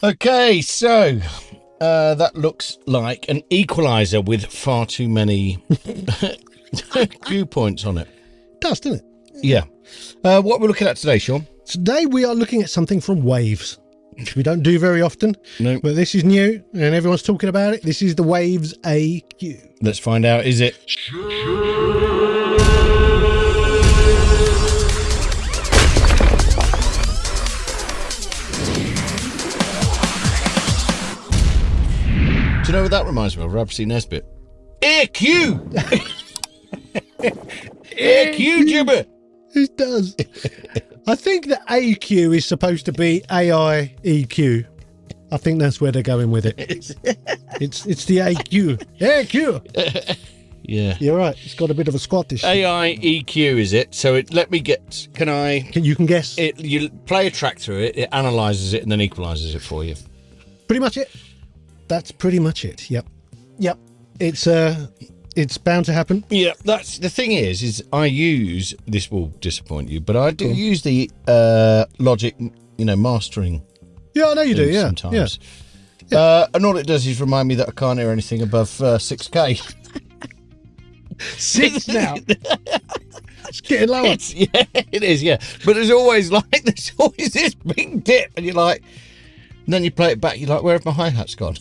Okay, so that looks like an equalizer with far too many Q points on it. It does, doesn't it? Yeah. What we're looking at today, Sean? Today we are looking at something from Waves, which we don't do very often. No. But this is new and everyone's talking about it. This is the Waves AQ. Let's find out. Is it? Do you know what that reminds me of? Rabsy Nesbitt. AQ! AQ, Jimmy! It does. I think the AQ is supposed to be AI EQ. I think that's where they're going with it. It's the AQ. AQ! Yeah. You're right. It's got a bit of a Scottish. AI EQ, is it? So let me get, You can guess. you play a track through it, it analyses it and then equalises it for you. Pretty much it. That's pretty much it. Yep. It's bound to happen. Yeah, that's the thing is I use, this will disappoint you, but I do use the Logic, mastering. Yeah, I know you do. thing Yeah. sometimes. Yeah. And all it does is remind me that I can't hear anything above 6K. 6 now. It's getting lower. It is, yeah. But there's always this big dip, and you're like, and then you play it back, you're like, where have my hi-hats gone?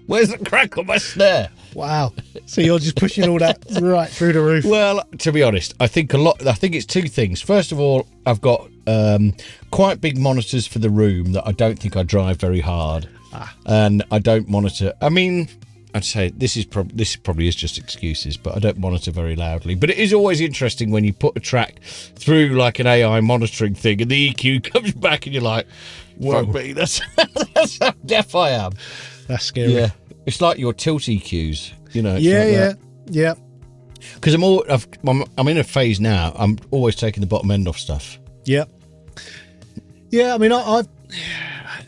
Where's the crack on my snare? Wow. So you're just pushing all that right through the roof. Well, to be honest, I think it's two things. First of all, I've got quite big monitors for the room that I don't think I drive very hard, and I don't monitor. I mean, I'd say this probably is just excuses, but I don't monitor very loudly. But it is always interesting when you put a track through like an AI monitoring thing, and the EQ comes back, and you're like, "Whoa, me, that's how deaf I am." That's scary. Yeah, it's like your tilt EQs, it's Yeah. Because I'm in a phase now. I'm always taking the bottom end off stuff. Yeah. I mean,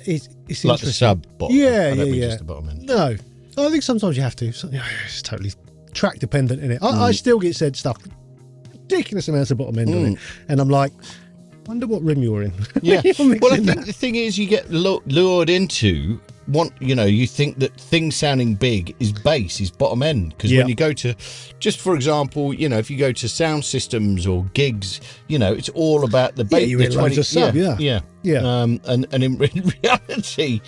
it's Like the sub bottom. Yeah, I don't mean yeah. just the bottom end. No, I think sometimes you have to. It's totally track dependent in it. I still get said stuff, ridiculous amounts of bottom end on it, and I'm like, wonder what room you're in. Yeah. You're mixing Well, I think that. the thing is, you get lured into you think that things sounding big is bass, is bottom end. Because when you go to, just for example, if you go to sound systems or gigs, it's all about the bass. you get loads of sub, yeah. And in reality,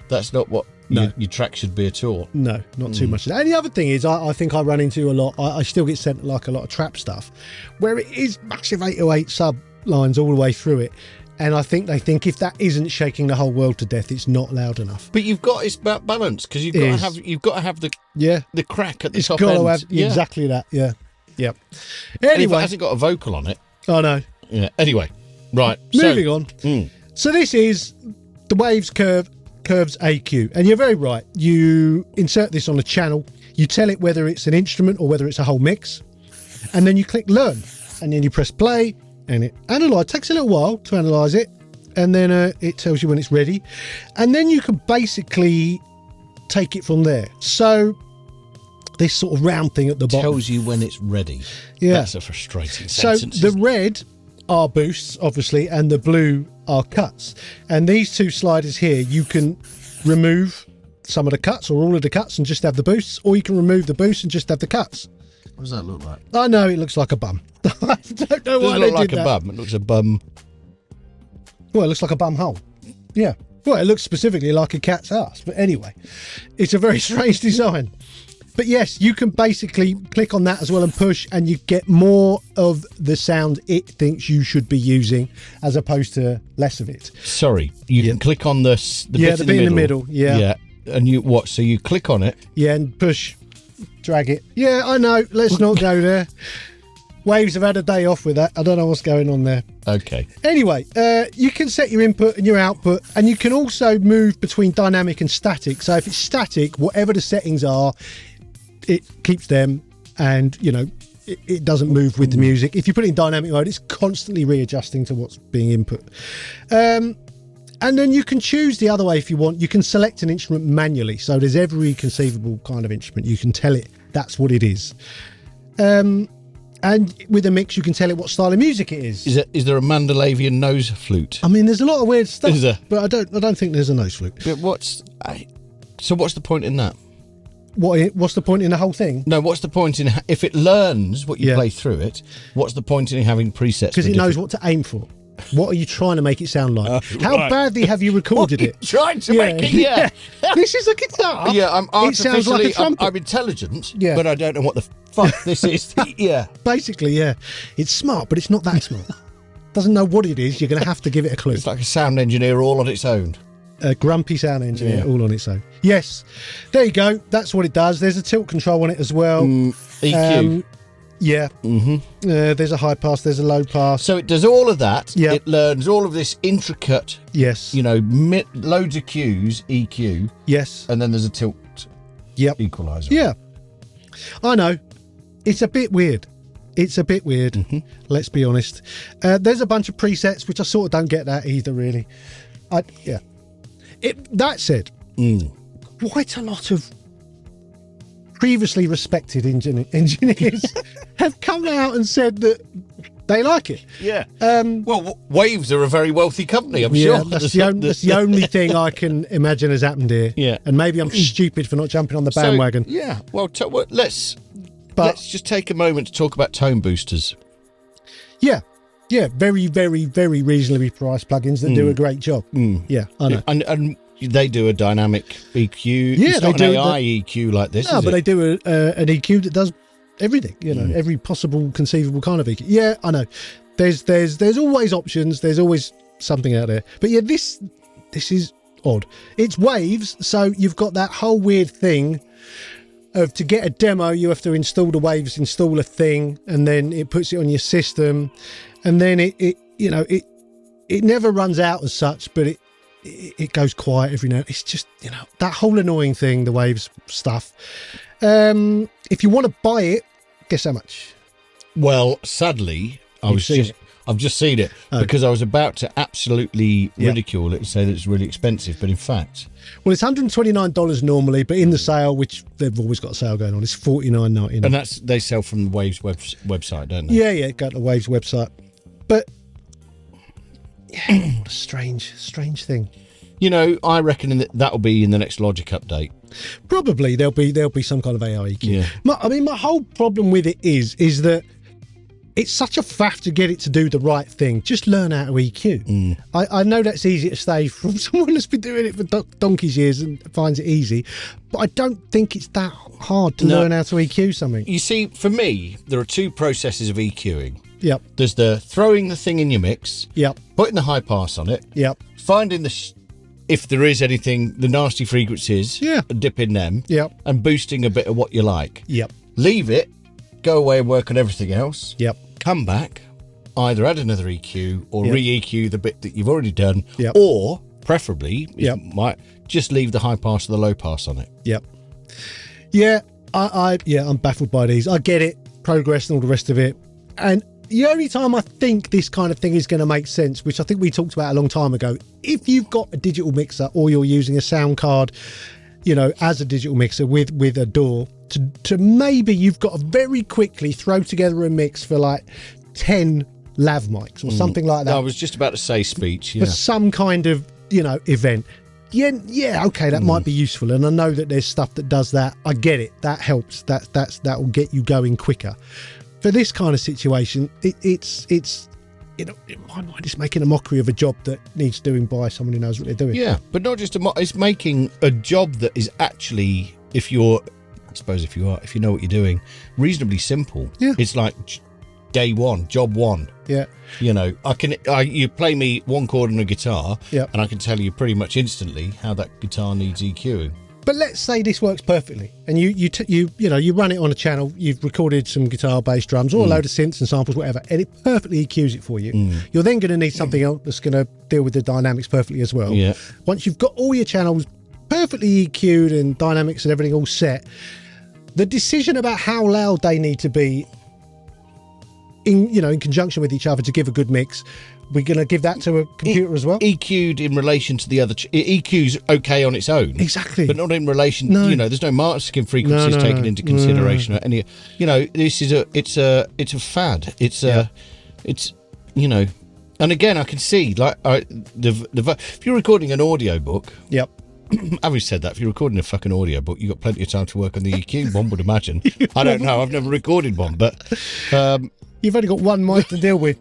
that's not what your track should be at all. No, not too much of that. And the other thing is, I think I run into a lot, I still get sent like a lot of trap stuff, where it is massive 808 sub lines all the way through it. And I think they think if that isn't shaking the whole world to death, it's not loud enough. But it's about balance, because you've got to have the crack at the top got end. to have exactly that. Yeah. And if Anyway, it hasn't got a vocal on it. I know. Yeah. Anyway, right. Moving on. So this is the Waves Curves AQ, and you're very right. You insert this on a channel. You tell it whether it's an instrument or whether it's a whole mix, and then you click Learn, and then you press play. And it takes a little while to analyze it, and then it tells you when it's ready, and then you can basically take it from there. So this sort of round thing at the bottom tells you when it's ready. Yeah, that's a frustrating so sentence. the red are boosts, obviously, and the blue are cuts. And these two sliders here, you can remove some of the cuts or all of the cuts and just have the boosts, or you can remove the boosts and just have the cuts. What does that look like? I know it looks like a bum. I don't know why It doesn't they look like did a that. bum. It looks a bum. Well, it looks like a bum hole. Yeah. Well, it looks specifically like a cat's ass. But anyway, it's a very strange design. But yes, you can basically click on that as well and push, and you get more of the sound it thinks you should be using as opposed to less of it. Sorry, you can click on the bit in the middle. Yeah. Yeah. And you what? So you click on it. Yeah, and push, drag it. Yeah, I know. Let's not go there. Waves have had a day off with that. I don't know what's going on there. Okay. Anyway, you can set your input and your output, and you can also move between dynamic and static. So if it's static, whatever the settings are, it keeps them, and it doesn't move with the music. If you put it in dynamic mode, it's constantly readjusting to what's being input. And then you can choose the other way if you want. You can select an instrument manually. So there's every conceivable kind of instrument. You can tell it that's what it is. And And with a mix, you can tell it what style of music it is. Is there a Mandelavian nose flute? I mean, there's a lot of weird stuff, Is there? but I don't think there's a nose flute. But what's the point in that? What's the point in the whole thing? No, what's the point in if it learns what you play through it? What's the point in having presets? Because it knows what to aim for. What are you trying to make it sound like? How badly have you recorded it? Trying to make it, yeah. This is a guitar. Yeah, I'm It sounds like a artificially, trumpet. I'm intelligent, Yeah. but I don't know what the fuck this is. Yeah. Basically, yeah. It's smart, but it's not that smart. Doesn't know what it is. You're going to have to give it a clue. It's like a sound engineer all on its own. A grumpy sound engineer, Yeah. all on its own. Yes, there you go. That's what it does. There's a tilt control on it as well. EQ. Yeah. There's a high pass. There's a low pass. So it does all of that. Yeah. It learns all of this intricate, Yes. loads of Qs, EQ, Yes. and then there's a tilt Yep. equalizer. Yeah. I know. It's a bit weird. Let's be honest. There's a bunch of presets, which I sort of don't get that either, really. That said, quite a lot of previously respected engineers have come out and said that they like it. Yeah. Well, Waves are a very wealthy company, I'm sure. That's the only thing I can imagine has happened here. Yeah. And maybe I'm stupid for not jumping on the bandwagon. So, yeah. Well, let's just take a moment to talk about tone boosters. Yeah. Yeah. Very, very, very reasonably priced plugins that do a great job. Yeah, I know. And they do a dynamic EQ. Yeah, it's they not do an AI EQ like this. No, is but it? they do an EQ that does everything. Every possible conceivable kind of EQ. Yeah, I know. There's always options. There's always something out there. But yeah, this is odd. It's Waves, so you've got that whole weird thing of to get a demo, you have to install the Waves installer thing, and then it puts it on your system, and then it never runs out as such, but it goes quiet every now. It's just that whole annoying thing, the Waves stuff. If you want to buy it, guess how much? Well, sadly, I've just seen it because I was about to absolutely ridicule it and say that it's really expensive, but in fact, well, it's $129 normally, but in the sale, which they've always got a sale going on, it's $49.99. and they sell from the Waves website, don't they? Yeah, go to the Waves website, but what a strange thing. I reckon that'll be in the next Logic update. Probably there'll be some kind of AI EQ. Yeah. My whole problem with it is that it's such a faff to get it to do the right thing. Just learn how to EQ. I know that's easy to say from someone that's been doing it for donkey's years and finds it easy, but I don't think it's that hard to learn how to EQ something. You see, for me, there are two processes of EQing. Yep. There's the throwing the thing in your mix, Yep. putting the high pass on it, Yep. finding if there is anything, the nasty frequencies, dip in them, and boosting a bit of what you like. Yep. Leave it, go away and work on everything else. Yep. Come back, either add another EQ or re-EQ the bit that you've already done, Yep. or preferably, you might just leave the high pass or the low pass on it. Yep. Yeah, I'm baffled by these. I get it, progress and all the rest of it. And the only time I think this kind of thing is going to make sense, which I think we talked about a long time ago, if you've got a digital mixer or you're using a sound card, as a digital mixer with a DAW, to maybe you've got to very quickly throw together a mix for like 10 lav mics or something like that. I was just about to say speech, For some kind of, event. Yeah, okay, that might be useful. And I know that there's stuff that does that. I get it. That helps. That will get you going quicker. For this kind of situation, it's in my mind, it's making a mockery of a job that needs doing by someone who knows what they're doing. Yeah, but not just it's making a job that is actually, if you know what you're doing, reasonably simple. Yeah. It's like day one, job one. Yeah. You play me one chord on a guitar, Yeah. and I can tell you pretty much instantly how that guitar needs EQing. But let's say this works perfectly, and you run it on a channel. You've recorded some guitar, bass, drums, or a load of synths and samples, whatever, and it perfectly EQs it for you. You're then going to need something else that's going to deal with the dynamics perfectly as well. Yeah. Once you've got all your channels perfectly EQ'd and dynamics and everything all set, the decision about how loud they need to be in conjunction with each other to give a good mix we're going to give that to a computer as well. EQ'd in relation to the other. EQ's okay on its own, Exactly, but not in relation. No. You know, there's no masking frequencies No, taken into consideration. Or any, you know, this is it's a fad. It's you know, and again, I can see like if you're recording an audio book. Yep. Having said that, if you're recording a fucking audio book, you've got plenty of time to work on the EQ. One would imagine. I don't know. I've never recorded one, but You've only got one mic to deal with.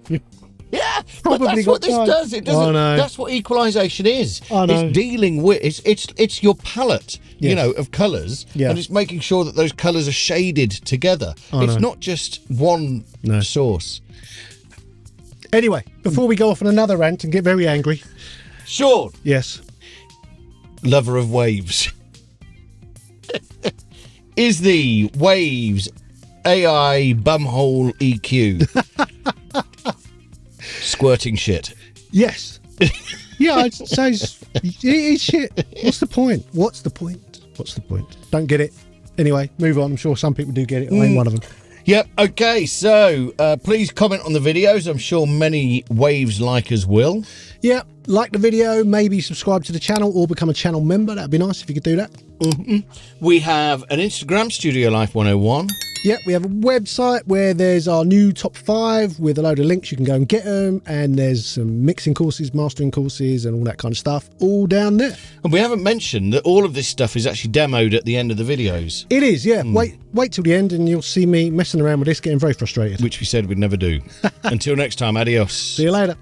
yeah, but Probably that's got what this time. does. It doesn't. I know. That's what equalisation is. I know. It's dealing with it's your palette, you Yes. know, of colours, Yeah. and it's making sure that those colours are shaded together. I It's know. not just one No. source. Anyway, before we go off on another rant and get very angry, Sean, yes, lover of waves, is the Waves AI bumhole EQ squirting shit? yes, yeah, I'd say it's shit. What's the point? What's the point? What's the point? Don't get it. Anyway, move on. I'm sure some people do get it. I ain't one of them. Yep. Okay. So please comment on the videos. I'm sure many Waves likers will. Yeah, like the video, maybe subscribe to the channel or become a channel member. That'd be nice if you could do that. We have an Instagram, Studio Life 101. Yeah, we have a website where there's our new top 5 with a load of links. You can go and get them, and there's some mixing courses, mastering courses, and all that kind of stuff all down there. And we haven't mentioned that all of this stuff is actually demoed at the end of the videos, It is, yeah. Wait till the end, and you'll see me messing around with this, getting very frustrated. which we said we'd never do. Until next time, adios. See you later.